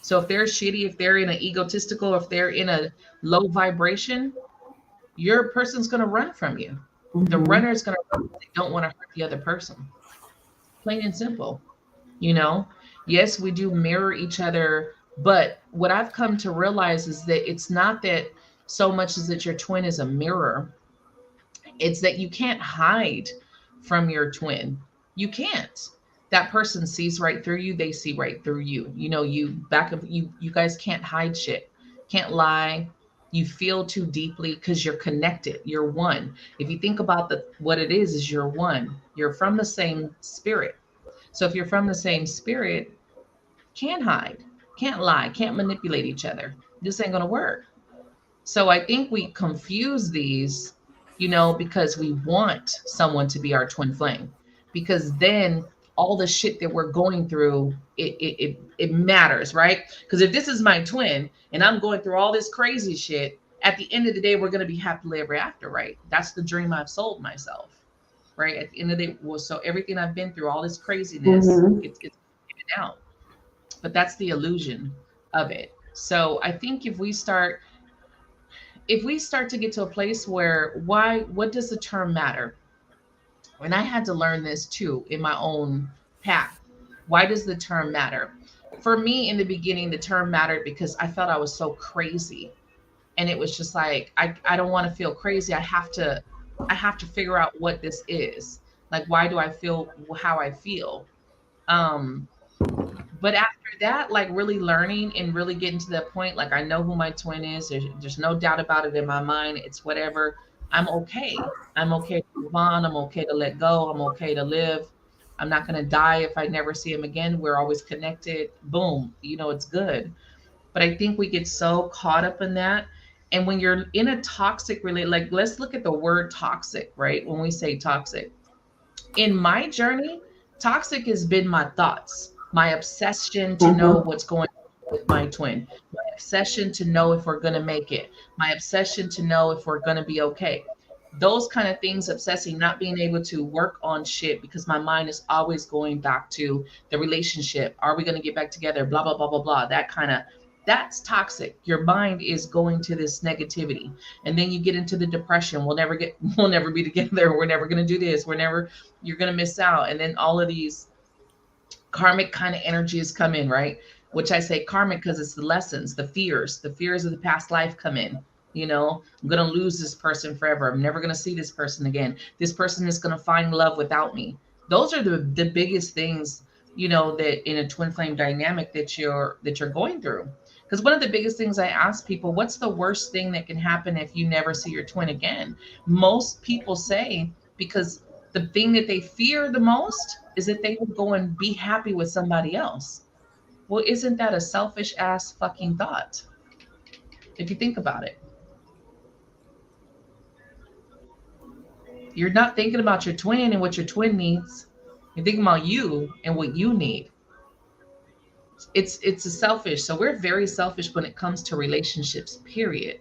So if they're shitty, if they're in an egotistical, if they're in a low vibration, your person's going to run from you. The Mm-hmm. runner is going to run because they don't want to hurt the other person. Plain and simple. You know, yes, we do mirror each other, but what I've come to realize is that it's not that so much as that your twin is a mirror, it's that you can't hide from your twin. You can't. That person sees right through you, they see right through you. You know, you guys can't hide shit. Can't lie. You feel too deeply because you're connected. You're one. If you think about the what it is you're one. You're from the same spirit. So if you're from the same spirit, can't hide, can't lie, can't manipulate each other. This ain't gonna work. So I think we confuse these, because we want someone to be our twin flame, because then all the shit that we're going through, it matters, right? Because if this is my twin and I'm going through all this crazy shit, at the end of the day, we're gonna be happily ever after, right? That's the dream I've sold myself, right? At the end of the day, well, so everything I've been through, all this craziness, Mm-hmm. it's given out, but that's the illusion of it. So I think if we start to get to a place where what does the term matter? And I had to learn this too in my own path. Why does the term matter? For me in the beginning, the term mattered because I felt I was so crazy. And it was just like, I don't want to feel crazy. I have to figure out what this is. Like, why do I feel how I feel? Um, but after that, like really learning and really getting to that point, like I know who my twin is. There's no doubt about it in my mind. It's whatever. I'm okay. I'm okay to move on. I'm okay to let go. I'm okay to live. I'm not going to die if I never see him again. We're always connected. Boom. It's good. But I think we get so caught up in that. And when you're in a toxic relate, like let's look at the word toxic, right? When we say toxic, in my journey, toxic has been my thoughts, my obsession to know Mm-hmm. what's going on with my twin, my obsession to know if we're going to make it, my obsession to know if we're going to be okay. Those kind of things, obsessing, not being able to work on shit because my mind is always going back to the relationship. Are we going to get back together? Blah, blah, blah, blah, blah. That's toxic. Your mind is going to this negativity. And then you get into the depression. We'll never be together. We're never going to do this. You're going to miss out. And then all of these karmic kind of energies come in, right? Which I say karmic because it's the lessons, the fears of the past life come in. I'm going to lose this person forever. I'm never going to see this person again. This person is going to find love without me. Those are the biggest things, that in a twin flame dynamic that you're going through. Because one of the biggest things I ask people, what's the worst thing that can happen if you never see your twin again? Most people say, because the thing that they fear the most is that they will go and be happy with somebody else. Well, isn't that a selfish ass fucking thought? If you think about it, you're not thinking about your twin and what your twin needs. You're thinking about you and what you need. It's a selfish. So we're very selfish when it comes to relationships, period.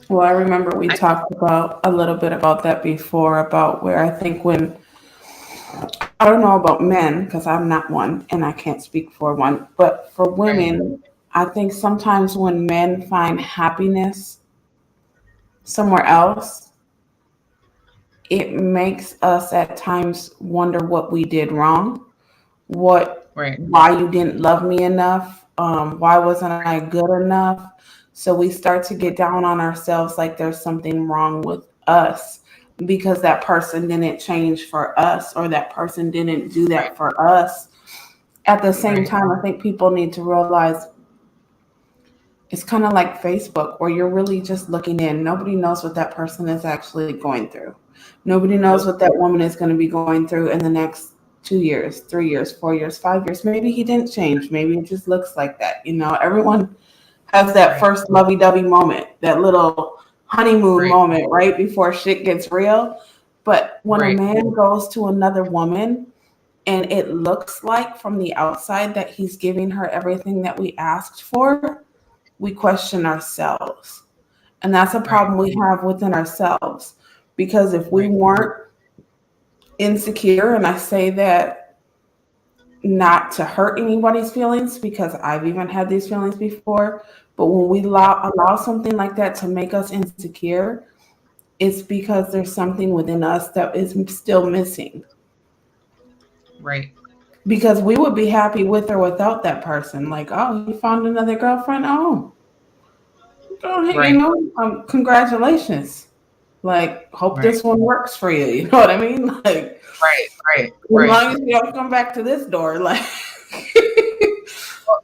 Well, I remember we I talked about a little bit about that before, about where I think when, I don't know about men because I'm not one and I can't speak for one, but for right, women, I think sometimes when men find happiness somewhere else, it makes us at times wonder what we did wrong, right, why you didn't love me enough, why wasn't I good enough? So we start to get down on ourselves like there's something wrong with us because that person didn't change for us or that person didn't do right, that for us. At the same right, time, I think people need to realize it's kind of like Facebook where you're really just looking in. Nobody knows what that person is actually going through. Nobody knows nope, what that woman is going to be going through in the next 2 years, 3 years, 4 years, 5 years. Maybe he didn't change. Maybe it just looks like that. Everyone has that right, first lovey dovey moment, that little honeymoon right, moment right before shit gets real. But when a right, man goes to another woman and it looks like from the outside that he's giving her everything that we asked for, we question ourselves. And that's a right, problem we have within ourselves. Because if we right, weren't insecure, and I say that not to hurt anybody's feelings because I've even had these feelings before. But when we Yep. allow something like that to make us insecure, it's because there's something within us that is still missing. Right. Because we would be happy with or without that person. Like, oh, you found another girlfriend. Oh, go ahead, Right. congratulations. Like, hope Right. this one works for you. You know what I mean? Like, Right. Right. as Right. long as you don't come back to this door, like,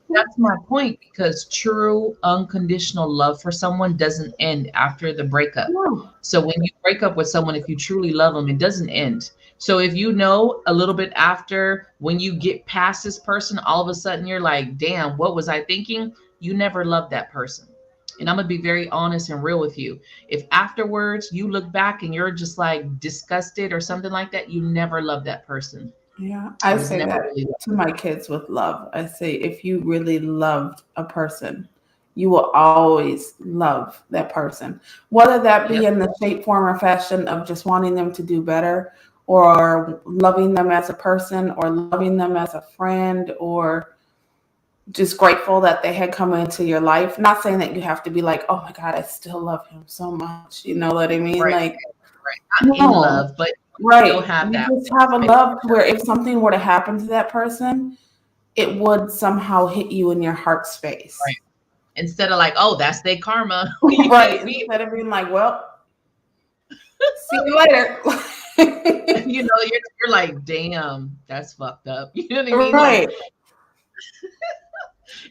That's my point, because true unconditional love for someone doesn't end after the breakup. no. So when you break up with someone, if you truly love them, it doesn't end. So if you know a little bit after, when you get past this person, all of a sudden you're like, damn, what was I thinking? You never loved that person. And I'm going to be very honest and real with you. If afterwards you look back and you're just like disgusted or something like that, you never loved that person. Yeah, It I was say never that really to my kids with love. I say if you really loved a person, you will always love that person, whether that love. be Yep. in the shape, form, or fashion of just wanting them to do better, or loving them as a person, or loving them as a friend, or just grateful that they had come into your life. Not saying that you have to be like, oh my God, I still love him so much. You know what I mean? Right. Like, Right. Not in no. love, but still Right. have You that just have a respect. love to where if something were to happen to that person, it would somehow hit you in your heart space. Right. Instead of like, oh, that's their karma. You know what Right. I mean? Instead of being like, well, see you later. You know, you're like, damn, that's fucked up. You know what I mean? Right. Like,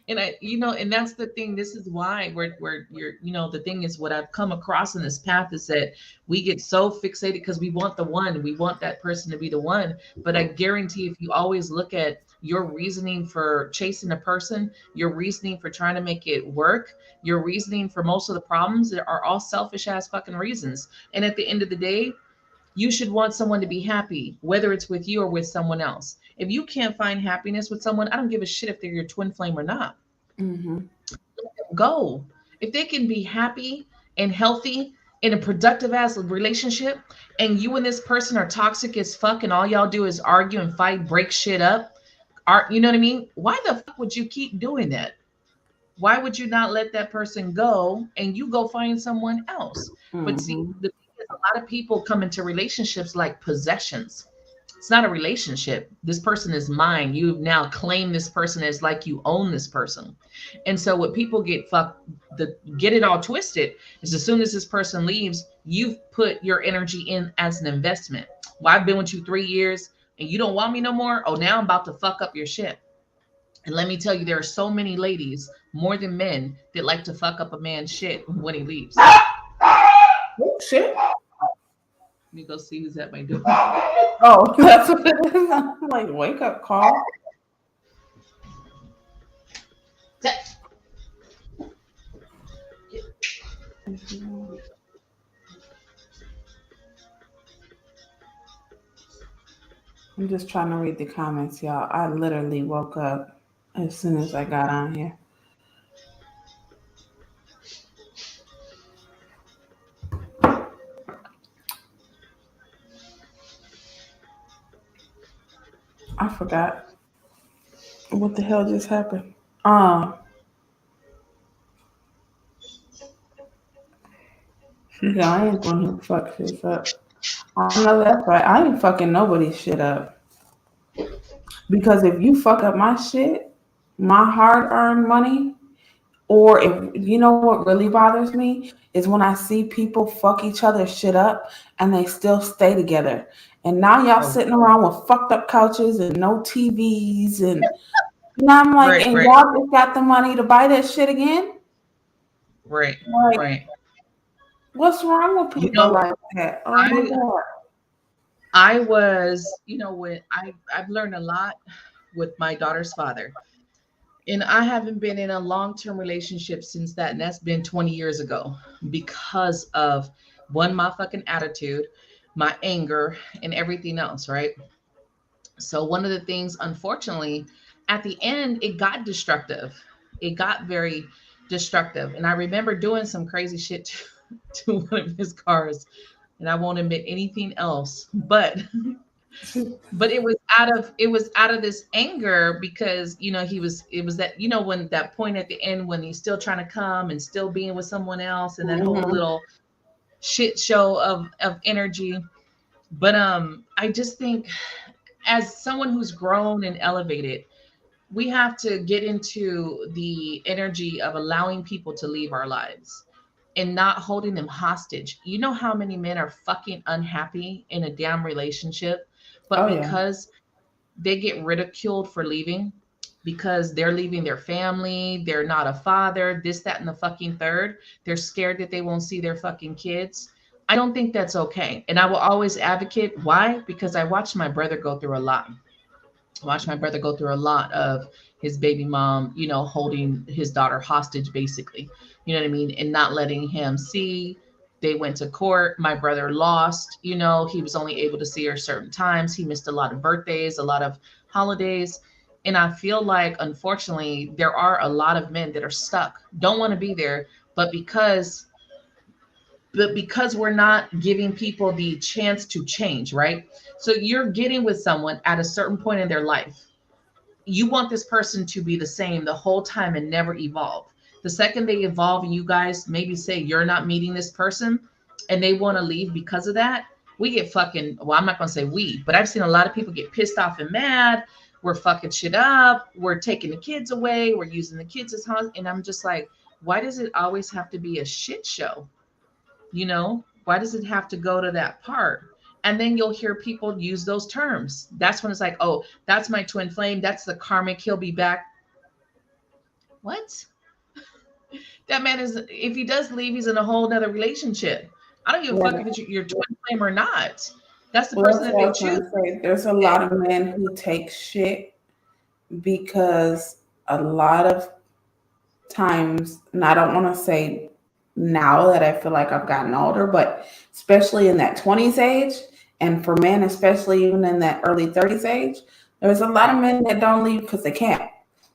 and I, and that's the thing. This is why we're you're, the thing is, what I've come across in this path is that we get so fixated because we want the one, we want that person to be the one. But I guarantee if you always look at your reasoning for chasing a person, your reasoning for trying to make it work, your reasoning for most of the problems are all selfish ass fucking reasons. And at the end of the day, you should want someone to be happy, whether it's with you or with someone else. If you can't find happiness with someone, I don't give a shit if they're your twin flame or not. Hmm. Go. If they can be happy and healthy in a productive ass relationship, and you and this person are toxic as fuck, and all y'all do is argue and fight, break shit up, you know what I mean? Why the fuck would you keep doing that? Why would you not let that person go and you go find someone else? But see, Hmm. the thing is, a lot of people come into relationships like possessions. It's not a relationship. This person is mine. You've now claimed this person as like you own this person. And so what people get it all twisted is, as soon as this person leaves, you've put your energy in as an investment. Well, I've been with you 3 years and you don't want me no more. Oh, now I'm about to fuck up your shit. And let me tell you, there are so many ladies, more than men, that like to fuck up a man's shit when he leaves. Oh, shit. Let me go see who's at my door. Oh, that's what it is. I'm like, wake up call. I'm just trying to read the comments, y'all. I literally woke up as soon as I got on here. I forgot what the hell just happened. Yeah, I ain't going to fuck this up. I know that's right. I ain't fucking nobody's shit up. Because if you fuck up my shit, my hard earned money, or if you know what really bothers me is when I see people fuck each other's shit up and they still stay together. And now y'all Oh, sitting around with fucked up couches and no TVs and I'm like, right, and right, y'all just got the money to buy that shit again? right, Like, right. what's wrong with You people know, like that? Oh my I god. I was, when I've learned a lot with my daughter's father. And I haven't been in a long-term relationship since that, and that's been 20 years ago, because of one, my fucking attitude, my anger, and everything else, right? So one of the things, unfortunately, at the end, it got destructive. It got very destructive. And I remember doing some crazy shit to one of his cars, and I won't admit anything else. But But it was out of this anger because he was it was that when that point at the end when he's still trying to come and still being with someone else and that whole Hmm. little shit show of energy. But I just think as someone who's grown and elevated, we have to get into the energy of allowing people to leave our lives and not holding them hostage. You know how many men are fucking unhappy in a damn relationship, but Oh yeah. because they get ridiculed for leaving, because they're leaving their family, they're not a father, this, that, and the fucking third. They're scared that they won't see their fucking kids. I don't think that's okay. And I will always advocate. Why? Because I watched my brother go through a lot. Watched my brother go through a lot of his baby mom, holding his daughter hostage, basically. You know what I mean? And not letting him see. They went to court. My brother lost. He was only able to see her certain times. He missed a lot of birthdays, a lot of holidays. And I feel like, unfortunately, there are a lot of men that are stuck, don't want to be there, but because we're not giving people the chance to change, right? So you're getting with someone at a certain point in their life. You want this person to be the same the whole time and never evolve. The second they evolve and you guys maybe say you're not meeting this person and they want to leave because of that, we get fucking, well, I'm not going to say we, but I've seen a lot of people get pissed off and mad. We're fucking shit up. We're taking the kids away. We're using the kids as husbands. And I'm just like, why does it always have to be a shit show? Why does it have to go to that part? And then you'll hear people use those terms. That's when it's like, oh, that's my twin flame, that's the karmic, he'll be back. What? That man is, if he does leave, he's in a whole nother relationship. I don't give a fuck Yeah. if it's your twin flame or not. That's the Well, person that's that what I they was choose. gonna say. There's a lot of men who take shit because a lot of times, and I don't want to say now that I feel like I've gotten older, but especially in that 20s age, and for men, especially even in that early 30s age, there's a lot of men that don't leave because they can't.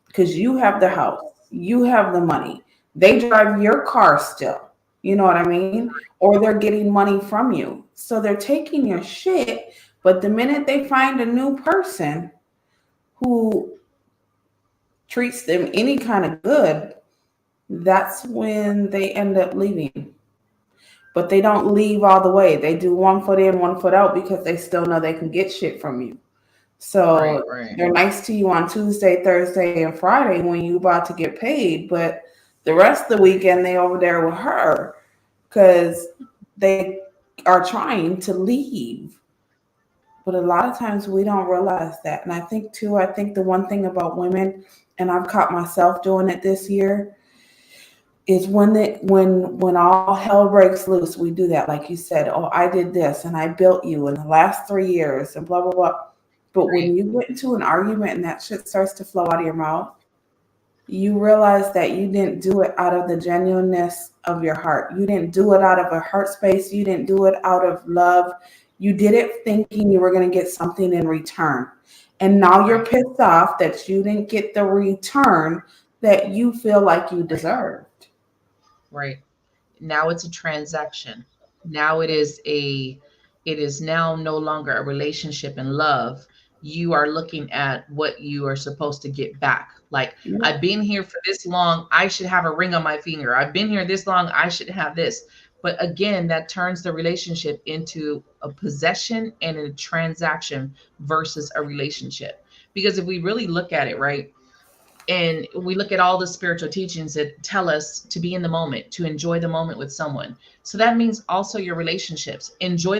Because you have the house, you have the money, they drive your car still. You know what I mean? Or they're getting money from you. So they're taking your shit, but the minute they find a new person who treats them any kind of good, that's when they end up leaving. But they don't leave all the way. They do one foot in, one foot out because they still know they can get shit from you. Right, So right, they're nice to you on Tuesday, Thursday, and Friday when you about to get paid, but the rest of the weekend they over there with her because they are trying to leave. But a lot of times we don't realize that. And I think too, I think the one thing about women, and I've caught myself doing it this year, is when all hell breaks loose, we do that. Like you said, oh, I did this and I built you in the last 3 years and blah blah blah. But right, when you get into an argument and that shit starts to flow out of your mouth, you realize that you didn't do it out of the genuineness of your heart. You didn't do it out of a heart space. You didn't do it out of love. You did it thinking you were going to get something in return. And now you're right, pissed off that you didn't get the return that you feel like you right, deserved. right. Now it's a transaction. Now it is now no longer a relationship and love. You are looking at what you are supposed to get back. Like, I've Yep. been here for this long, I should have a ring on my finger. I've been here this long, I should have this. But again, that turns the relationship into a possession and a transaction versus a relationship. Because if we really look at it, right, and we look at all the spiritual teachings that tell us to be in the moment, to enjoy the moment with someone. So that means also your relationships. Enjoy